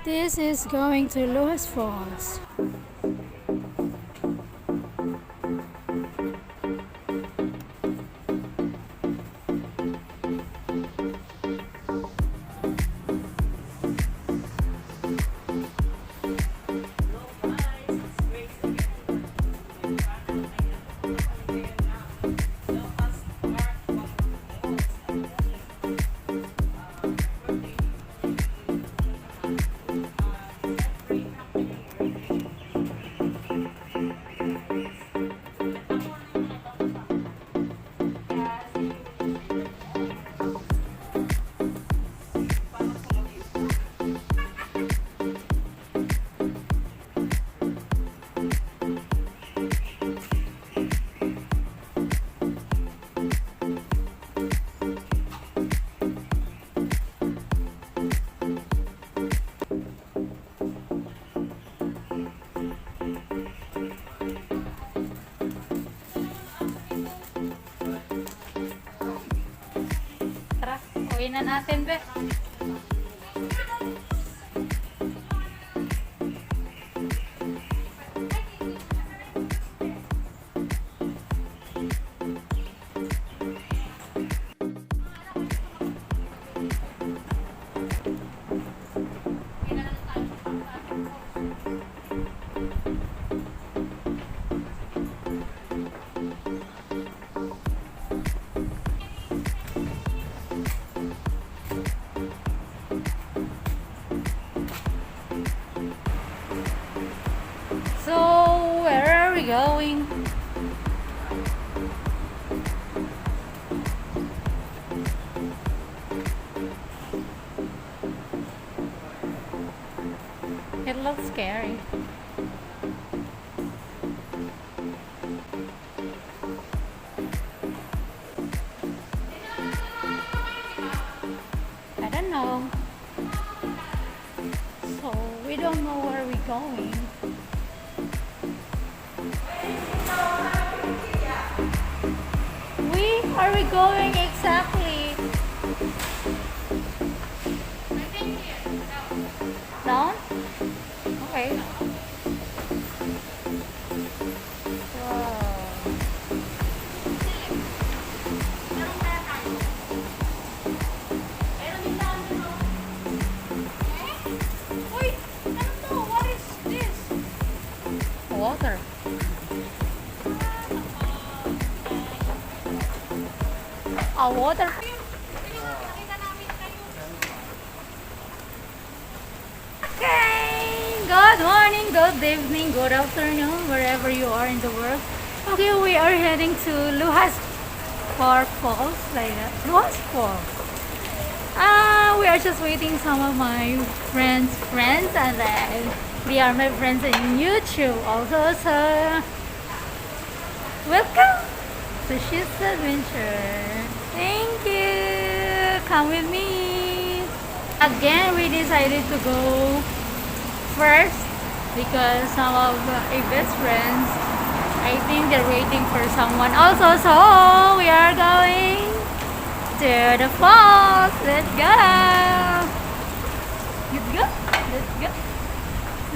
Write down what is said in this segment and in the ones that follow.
This is going to Lohas Falls. Uwi na natin, be. So, where are we going? It looks scary. I don't know. So, we don't know where we're going. Where are we going exactly? I think here. Down? Okay. Wow. Wait, no, what is this? Water. A water. Okay, good morning, good evening, good afternoon, wherever you are in the world. Okay, we are heading to Lohas Falls, like that. Lohas Falls. We are just waiting some of my friends, and they are my friends in YouTube also. So, welcome to She's Adventure. Thank you. Come with me. Again, we decided to go first because some of my best friends, I think they're waiting for someone also. So we are going to the falls. Let's go. Let's go. Let's go.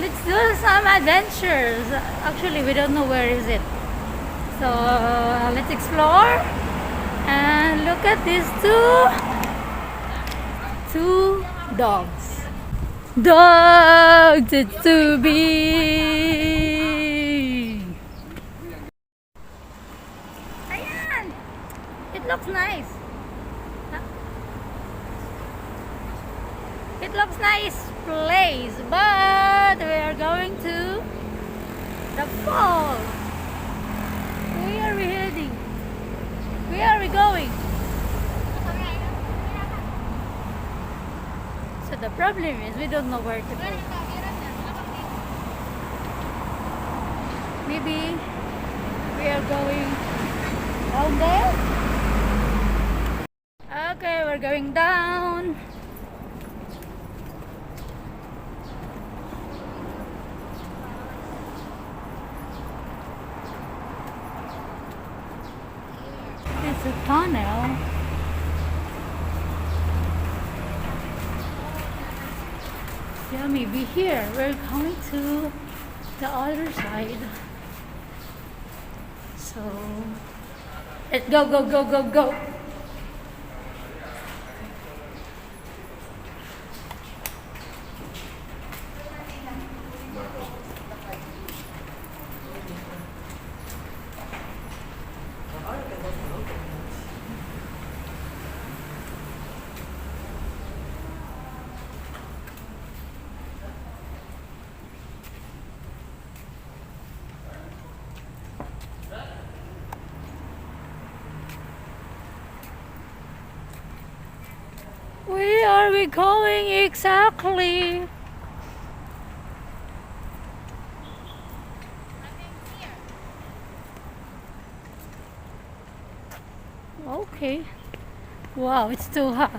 Let's do some adventures. Actually, we don't know where is it. So let's explore. And look at these two dogs. Dogs, it's too big. Ayan! It looks nice. It looks nice place, but we are going to the falls. Where are we heading? Where are we going? So the problem is we don't know where to go. Maybe we are going down there? Okay, we're going down. It's a tunnel. Yeah, maybe here. We're going to the other side. So, let's go, go, go, go, go. Where are we going exactly? Okay. Wow, it's too hot.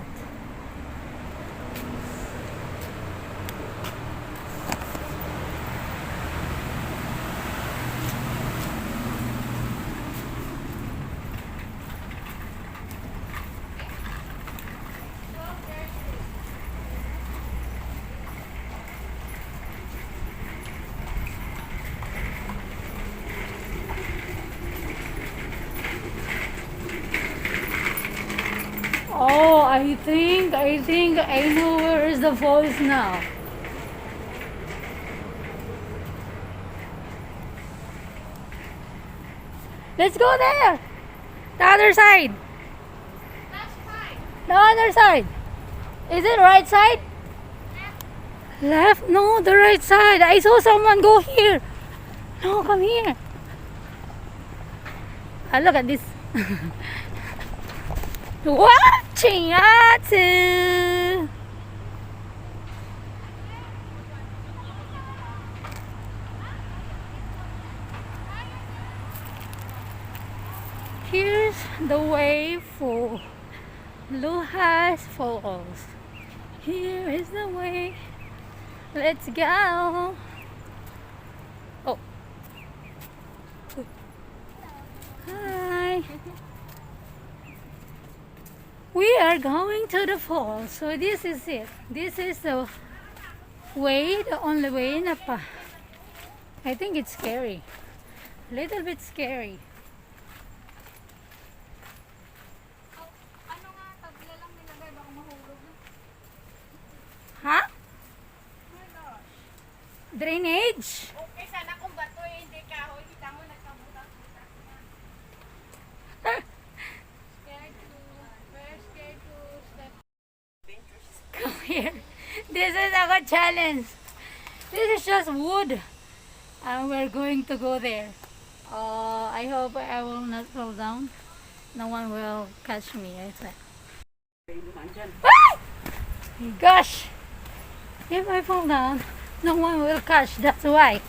Oh, I think I know where is the falls now. Let's go there. The other side. The other side. Is it right side? Left? No, the right side. I saw someone go here. No, come here. Ah, look at this. Watching us. Here's the way for Lohas Falls. Here is the way. Let's go. Oh. Hi. We are going to the falls. So this is it. This is the way, the only way na pa. I think it's scary. A little bit scary. Ha? Drainage? Okay, sana kung bato eh, hindi kahoy. Kita mo, nagkabutak-butak na. We're scared to step. Come here. This is our challenge. This is just wood. And we're going to go there. I hope I will not fall down. No one will catch me. I said. Ah! Gosh! If I fall down, no one will catch. That's why.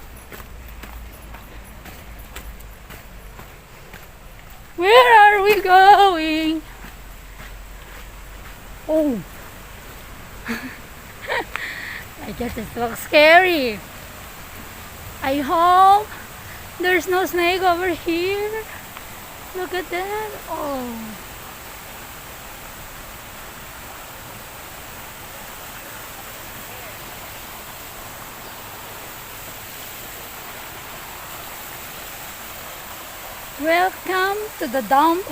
Where are we going? Oh. I guess it looks scary. I hope there's no snake over here. Look at that. Oh. Welcome to the dump.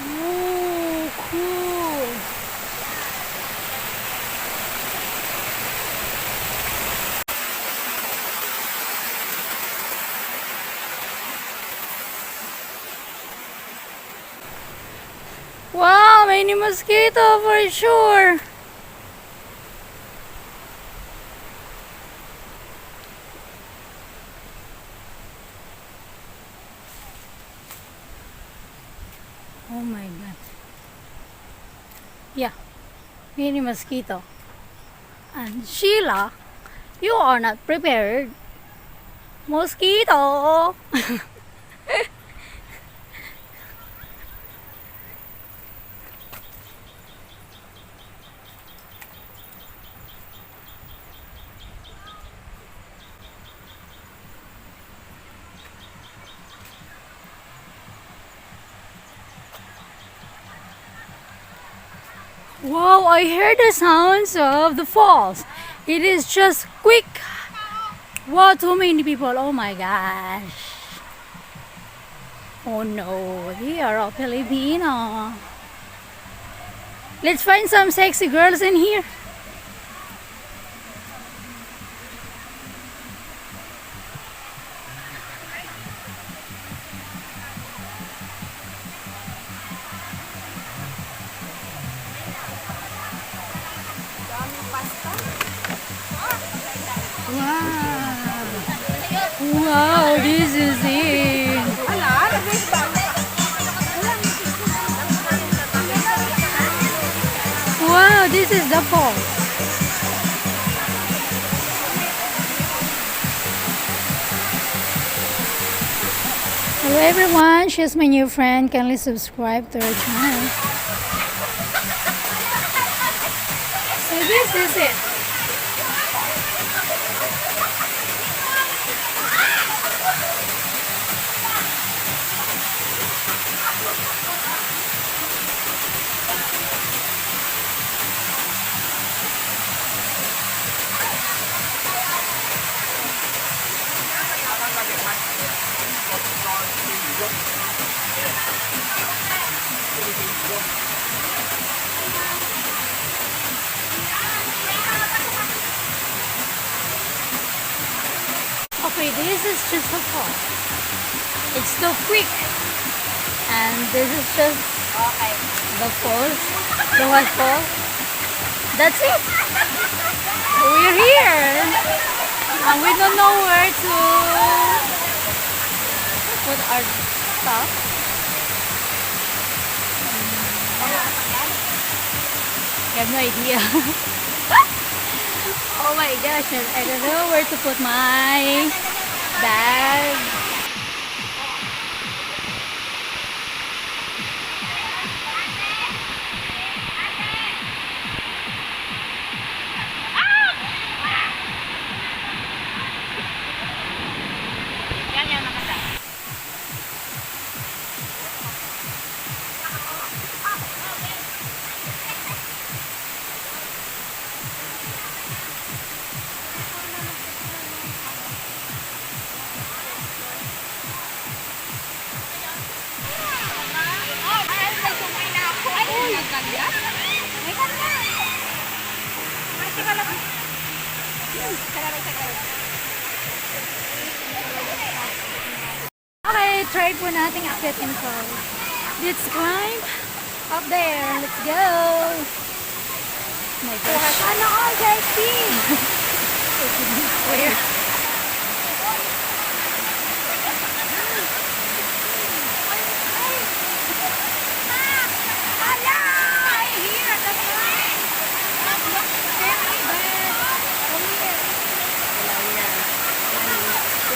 Oh, cool. Wow, many mosquito for sure. Oh my god. Yeah, many mosquito. And Sheila, you are not prepared. Mosquito. Wow, I heard the sounds of the falls. It is just quick. Wow, too many people. Oh my gosh. Oh no, they are all Filipino. Let's find some sexy girls in here. Wow. Wow, this is it. Wow, this is the falls. Hello everyone, she's my new friend. Kindly subscribe to our channel. So this is it. Okay, this is just a fall. It's too quick. And this is just the falls, the waterfall. That's it. We're here. And we don't know where to put our stuff. I have no idea. Oh my gosh, I don't know where to put my bag. Okay, try po nating akyatin ko. Let's climb up there. Let's go. My gosh. Ano all sexy? Where?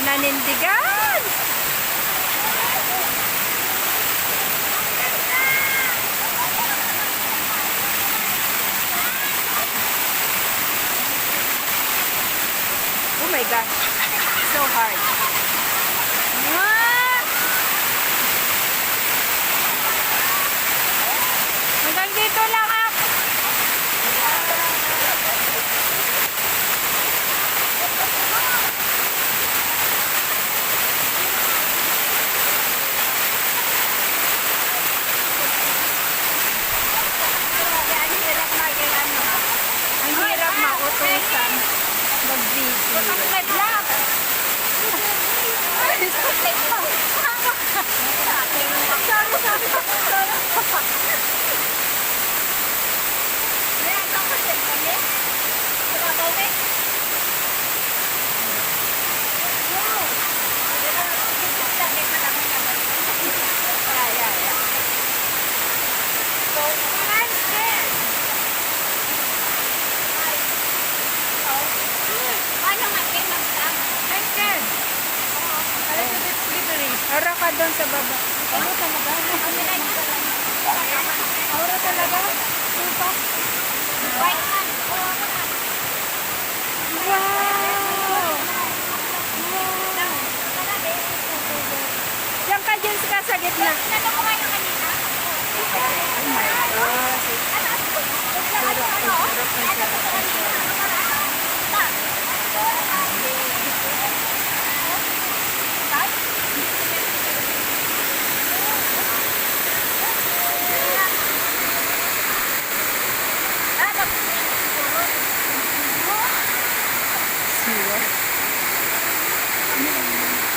Nanindigan! Oh my gosh, so hard. Hanggang dito lang ako. Ang hirap mautusan mag-video. Spotlight lang. Spotlight lang. Ara ka doon sa baba. Ano talaga? Aura talaga? Supa? Wow! Diyan ka dyan sa gitna. Oh my gosh.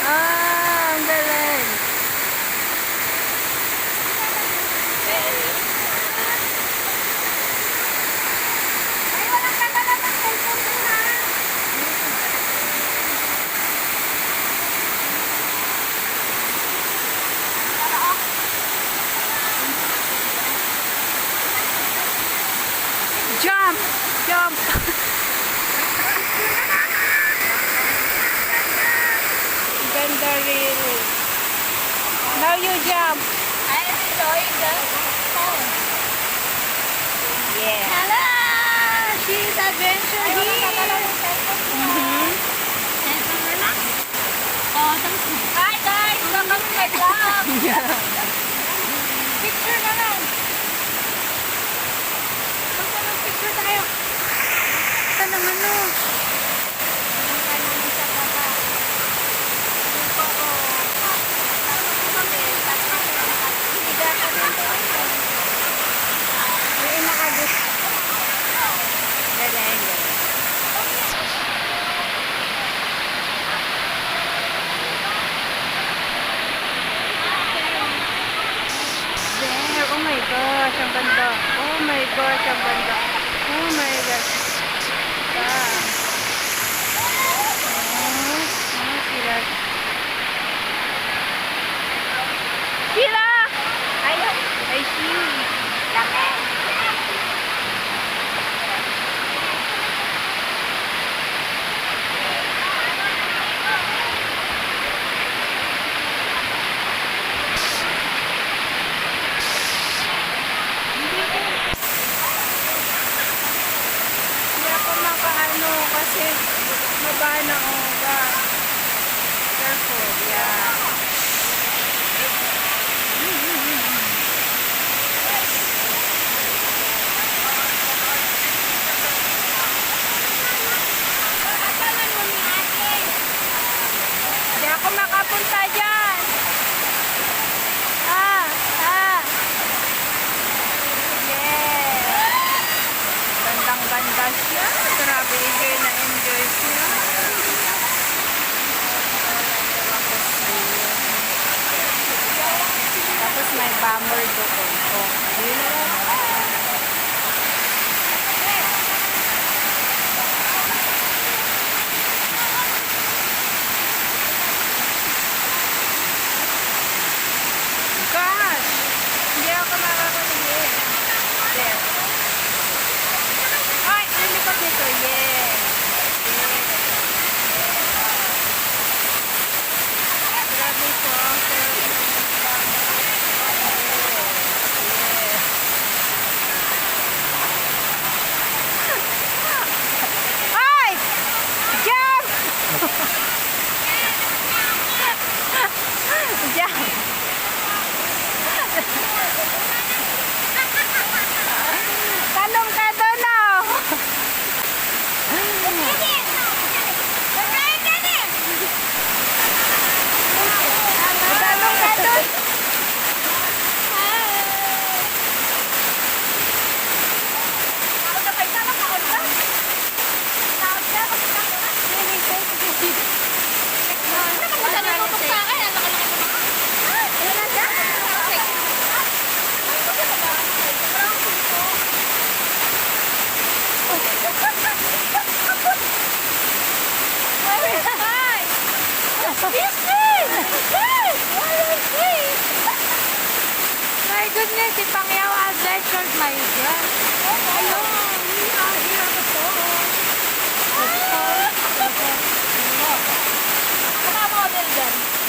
Ah, ang galing. Ay, walang kadala ng cellphone ko na. Jump! Jump! Ganda really. Now you jump. I am enjoying the phone. Yeah. Hello! She's adventure here. Cellphone mo na? Oh, tapos. Hi guys! Welcome to my vlog. Picture na lang. Picture tayo. Ito naman no. May nakagos. Galing. There. Oh my gosh, ang ganda. Oh my gosh, ang ganda. Oh my gosh. Sila. Sila! I see. Hindi ako makaano kasi mabana ako ba. Careful, yeah. Hindi ako makapunta dyan. Yeah. Gandang-ganda siya. Grabe, enjoy na enjoy siya. Tapos may bomber doon. Oh, yun na lang. Gosh! Hindi ako makakatingin. There. Ay! Nilipat nito. Yeah. Grabe ito. Ay! Jump! Jump! Talong ka doon, oh! Talong ka doon! My goodness, si Pangyaw Adventures, my God. Ayun, we are here at the falls. Mga model dyan.